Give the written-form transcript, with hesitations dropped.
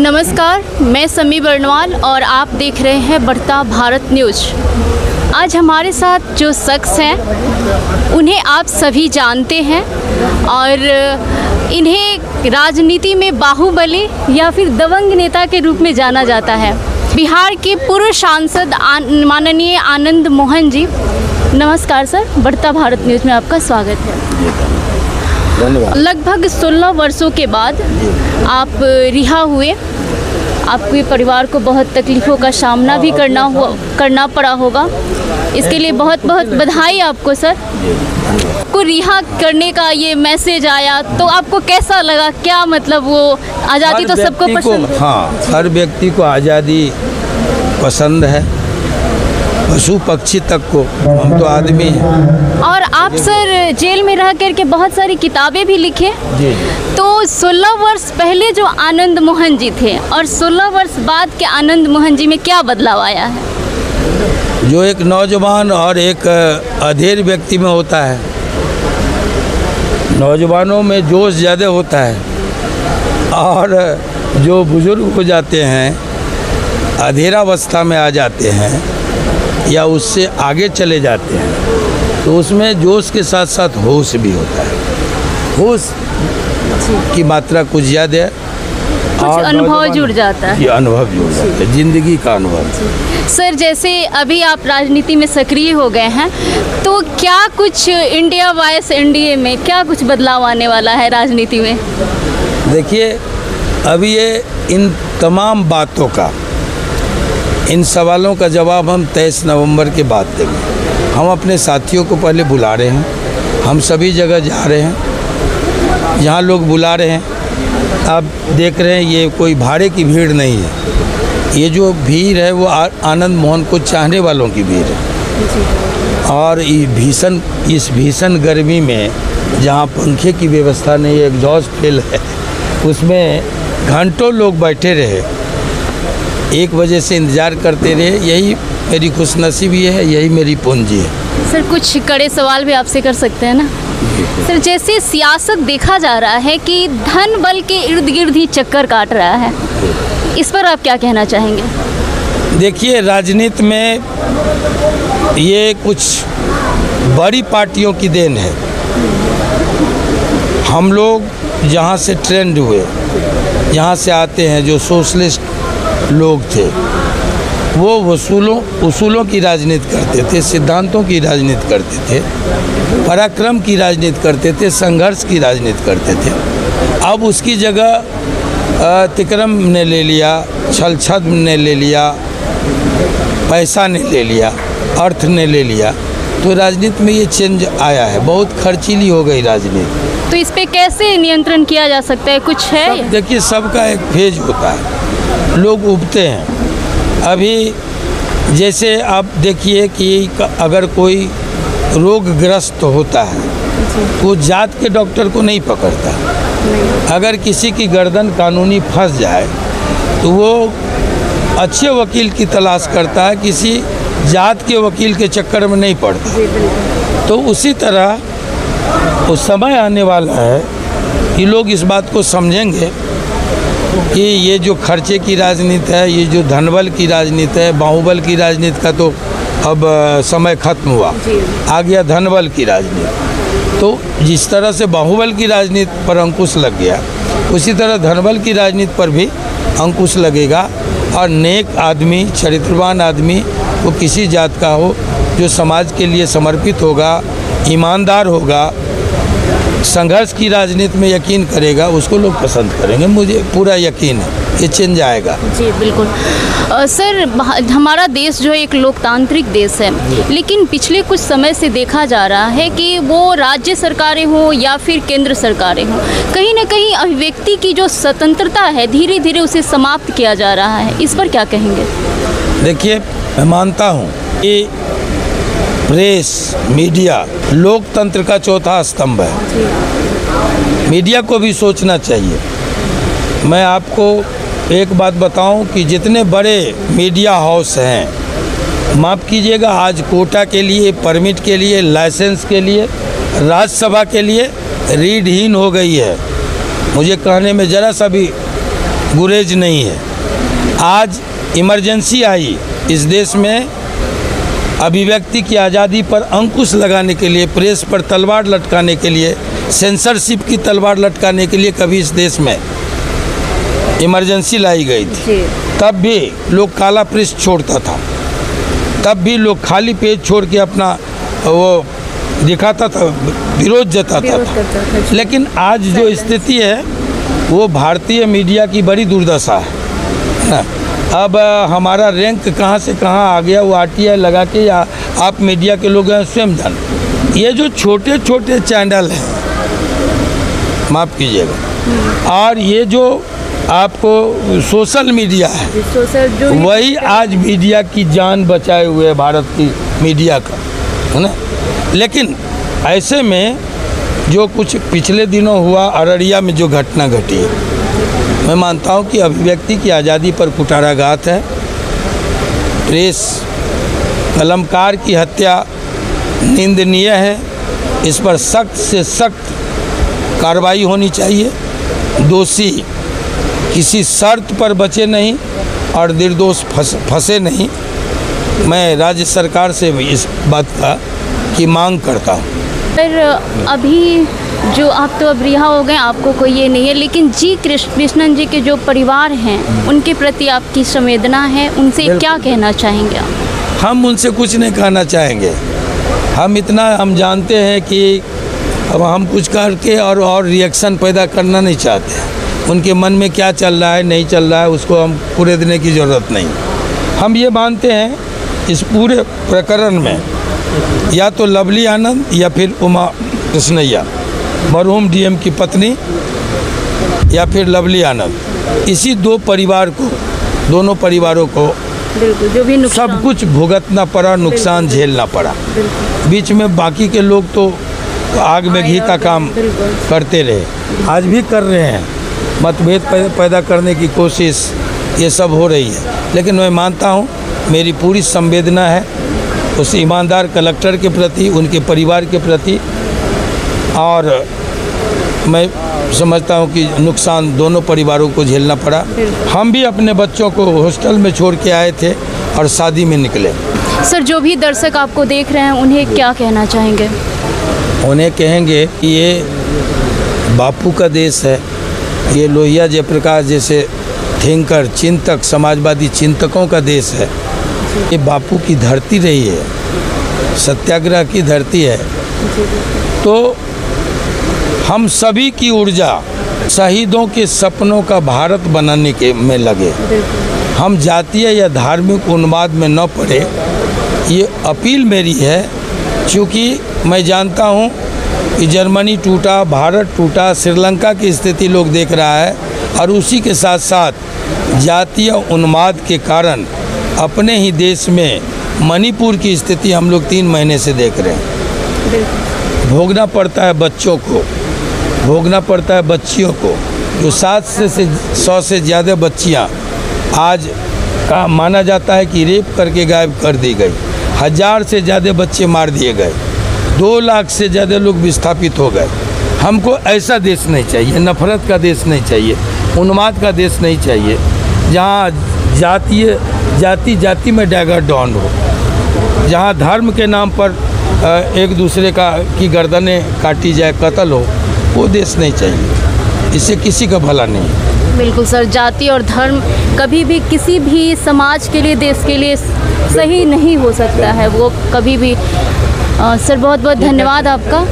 नमस्कार, मैं समी बर्नवाल और आप देख रहे हैं बढ़ता भारत न्यूज़। आज हमारे साथ जो शख्स हैं उन्हें आप सभी जानते हैं और इन्हें राजनीति में बाहुबली या फिर दबंग नेता के रूप में जाना जाता है। बिहार के पूर्व सांसद माननीय आनंद मोहन जी, नमस्कार सर, बढ़ता भारत न्यूज़ में आपका स्वागत है। धन्यवाद। लगभग 16 वर्षों के बाद आप रिहा हुए। आपके परिवार को बहुत तकलीफ़ों का सामना भी करना पड़ा होगा। इसके लिए बहुत बहुत बधाई आपको सर। को रिहा करने का ये मैसेज आया तो आपको कैसा लगा? क्या मतलब वो आज़ादी तो सबको पसंद है। हाँ, हर व्यक्ति को आज़ादी पसंद है, पशु पक्षी तक को। हम तो आदमी हैं। और आप सर जेल में रह करके बहुत सारी किताबें भी लिखे। जी। तो 16 वर्ष पहले जो आनंद मोहन जी थे और 16 वर्ष बाद के आनंद मोहन जी में क्या बदलाव आया है? जो एक नौजवान और एक अधेड़ व्यक्ति में होता है, नौजवानों में जोश ज़्यादा होता है और जो बुजुर्ग हो जाते हैं, अधेड़ावस्था में आ जाते हैं या उससे आगे चले जाते हैं, तो उसमें जोश के साथ साथ होश भी होता है। होश की मात्रा कुछ ज़्यादा है कुछ अनुभव जुड़ जाता है। ये अनुभव जुड़ जाता है, जिंदगी का अनुभव। सर जैसे अभी आप राजनीति में सक्रिय हो गए हैं, तो क्या कुछ इंडिया वाइस एनडीए में क्या कुछ बदलाव आने वाला है राजनीति में? देखिए, अभी ये इन तमाम बातों का, इन सवालों का जवाब हम 23 नवंबर के बाद देंगे। हम अपने साथियों को पहले बुला रहे हैं, हम सभी जगह जा रहे हैं जहाँ लोग बुला रहे हैं। आप देख रहे हैं ये कोई भाड़े की भीड़ नहीं है, ये जो भीड़ है वो आनंद मोहन को चाहने वालों की भीड़ है। और इस भीषण गर्मी में जहाँ पंखे की व्यवस्था नहीं है, एग्जॉस्ट फेल है, उसमें घंटों लोग बैठे रहे, 1 बजे से इंतज़ार करते रहे। यही मेरी खुशनसीबी है, यही मेरी पूंजी है। सर कुछ कड़े सवाल भी आपसे कर सकते हैं ना? सर जैसे सियासत देखा जा रहा है कि धन बल के इर्द गिर्द ही चक्कर काट रहा है, इस पर आप क्या कहना चाहेंगे? देखिए, राजनीति में ये कुछ बड़ी पार्टियों की देन है। हम लोग जहाँ से ट्रेंड हुए, यहाँ से आते हैं, जो सोशलिस्ट लोग थे वो उसूलों की राजनीति करते थे, सिद्धांतों की राजनीति करते थे, पराक्रम की राजनीति करते थे, संघर्ष की राजनीति करते थे। अब उसकी जगह तिक्रम ने ले लिया, छल-छद्म ने ले लिया, पैसा ने ले लिया, अर्थ ने ले लिया। तो राजनीति में ये चेंज आया है, बहुत खर्चीली हो गई राजनीति। तो इस पे कैसे नियंत्रण किया जा सकता है? कुछ है? देखिए, सबका एक फेज होता है, लोग उबते हैं। अभी जैसे आप देखिए कि अगर कोई रोगग्रस्त होता है तो वो जात के डॉक्टर को नहीं पकड़ता। अगर किसी की गर्दन कानूनी फंस जाए तो वो अच्छे वकील की तलाश करता है, किसी जात के वकील के चक्कर में नहीं पड़ता। तो उसी तरह वो समय आने वाला है कि लोग इस बात को समझेंगे कि ये जो खर्चे की राजनीति है, ये जो धनबल की राजनीति है, बाहुबल की राजनीति का तो अब समय खत्म हुआ, आ गया धनबल की राजनीति। तो जिस तरह से बाहुबल की राजनीति पर अंकुश लग गया, उसी तरह धनबल की राजनीति पर भी अंकुश लगेगा। और नेक आदमी, चरित्रवान आदमी, वो किसी जात का हो, जो समाज के लिए समर्पित होगा, ईमानदार होगा, संघर्ष की राजनीति में यकीन करेगा, उसको लोग पसंद करेंगे। मुझे पूरा यकीन है ये चेंज आएगा। जी बिल्कुल। सर हमारा देश जो एक लोकतांत्रिक देश है, लेकिन पिछले कुछ समय से देखा जा रहा है कि वो राज्य सरकारें हों या फिर केंद्र सरकारें हों, कहीं ना कहीं अभिव्यक्ति की जो स्वतंत्रता है धीरे धीरे उसे समाप्त किया जा रहा है। इस पर क्या कहेंगे? देखिए, मैं मानता हूँ कि प्रेस, मीडिया लोकतंत्र का चौथा स्तंभ है। मीडिया को भी सोचना चाहिए। मैं आपको एक बात बताऊं कि जितने बड़े मीडिया हाउस हैं, माफ़ कीजिएगा, आज कोटा के लिए, परमिट के लिए, लाइसेंस के लिए, राज्यसभा के लिए रीढ़हीन हो गई है। मुझे कहने में ज़रा सा भी गुरेज नहीं है। आज इमरजेंसी आई इस देश में, अभिव्यक्ति की आज़ादी पर अंकुश लगाने के लिए, प्रेस पर तलवार लटकाने के लिए, सेंसरशिप की तलवार लटकाने के लिए कभी इस देश में इमरजेंसी लाई गई थी। तब भी लोग काला प्रेस छोड़ता था, तब भी लोग खाली पेज छोड़ के अपना वो दिखाता था, विरोध जताता था। लेकिन आज जो स्थिति है वो भारतीय मीडिया की बड़ी दुर्दशा है ना। अब हमारा रैंक कहाँ से कहाँ आ गया, वो RTI लगा के, या आप मीडिया के लोग हैं स्वयं जान। ये जो छोटे छोटे चैनल हैं, माफ़ कीजिएगा, और ये जो आपको सोशल मीडिया है, वही आज मीडिया की जान बचाए हुए है, भारत की मीडिया का, है ना। लेकिन ऐसे में जो कुछ पिछले दिनों हुआ अररिया में जो घटना घटी, मैं मानता हूँ कि अभिव्यक्ति की आज़ादी पर कुठाराघात है। प्रेस कलमकार की हत्या निंदनीय है, इस पर सख्त से सख्त कार्रवाई होनी चाहिए। दोषी किसी शर्त पर बचे नहीं और निर्दोष फंसे नहीं। मैं राज्य सरकार से भी इस बात की मांग करता हूँ। पर अभी जो आप तो अब रिहा हो गए, आपको कोई ये नहीं है, लेकिन जी कृष्णन जी के जो परिवार हैं उनके प्रति आपकी संवेदना है, उनसे क्या कहना चाहेंगे आप? हम उनसे कुछ नहीं कहना चाहेंगे। हम जानते हैं कि अब हम कुछ करके और रिएक्शन पैदा करना नहीं चाहते। उनके मन में क्या चल रहा है, नहीं चल रहा है, उसको हम पूरे देने की ज़रूरत नहीं। हम ये मानते हैं इस पूरे प्रकरण में या तो लवली आनंद या फिर उमा कृष्णैया, मरहूम DM की पत्नी, या फिर लवली आनंद, इसी दोनों परिवारों को जो भी सब कुछ भुगतना पड़ा, नुकसान झेलना पड़ा। बीच में बाकी के लोग तो आग में घी का काम करते रहे, आज भी कर रहे हैं। मतभेद पैदा करने की कोशिश ये सब हो रही है। लेकिन मैं मानता हूँ, मेरी पूरी संवेदना है उस ईमानदार कलेक्टर के प्रति, उनके परिवार के प्रति, और मैं समझता हूँ कि नुकसान दोनों परिवारों को झेलना पड़ा। हम भी अपने बच्चों को हॉस्टल में छोड़ के आए थे और शादी में निकले। सर, जो भी दर्शक आपको देख रहे हैं उन्हें क्या कहना चाहेंगे? उन्हें कहेंगे कि ये बापू का देश है, ये लोहिया जयप्रकाश जैसे थिंकर, चिंतक, समाजवादी चिंतकों का देश है। ये बापू की धरती रही है, सत्याग्रह की धरती है। तो हम सभी की ऊर्जा शहीदों के सपनों का भारत बनाने के में लगे। हम जातीय या धार्मिक उन्माद में न पड़े, ये अपील मेरी है। क्योंकि मैं जानता हूँ कि जर्मनी टूटा, भारत टूटा, श्रीलंका की स्थिति लोग देख रहा है, और उसी के साथ साथ जातीय उन्माद के कारण अपने ही देश में मणिपुर की स्थिति हम लोग 3 महीने से देख रहे हैं। भोगना पड़ता है बच्चों को, भोगना पड़ता है बच्चियों को। जो 100 से ज़्यादा बच्चियां आज का माना जाता है कि रेप करके गायब कर दी गई, 1000 से ज़्यादा बच्चे मार दिए गए, 2 लाख से ज़्यादा लोग विस्थापित हो गए। हमको ऐसा देश नहीं चाहिए, नफरत का देश नहीं चाहिए, उन्माद का देश नहीं चाहिए, जहाँ जाति में डैगर डाउन हो, जहाँ धर्म के नाम पर एक दूसरे की गर्दनें काटी जाए, कत्ल हो, वो देश नहीं चाहिए। इससे किसी का भला नहीं। बिल्कुल सर, जाति और धर्म कभी भी किसी भी समाज के लिए, देश के लिए सही नहीं हो सकता है, वो कभी भी। सर, बहुत बहुत धन्यवाद आपका।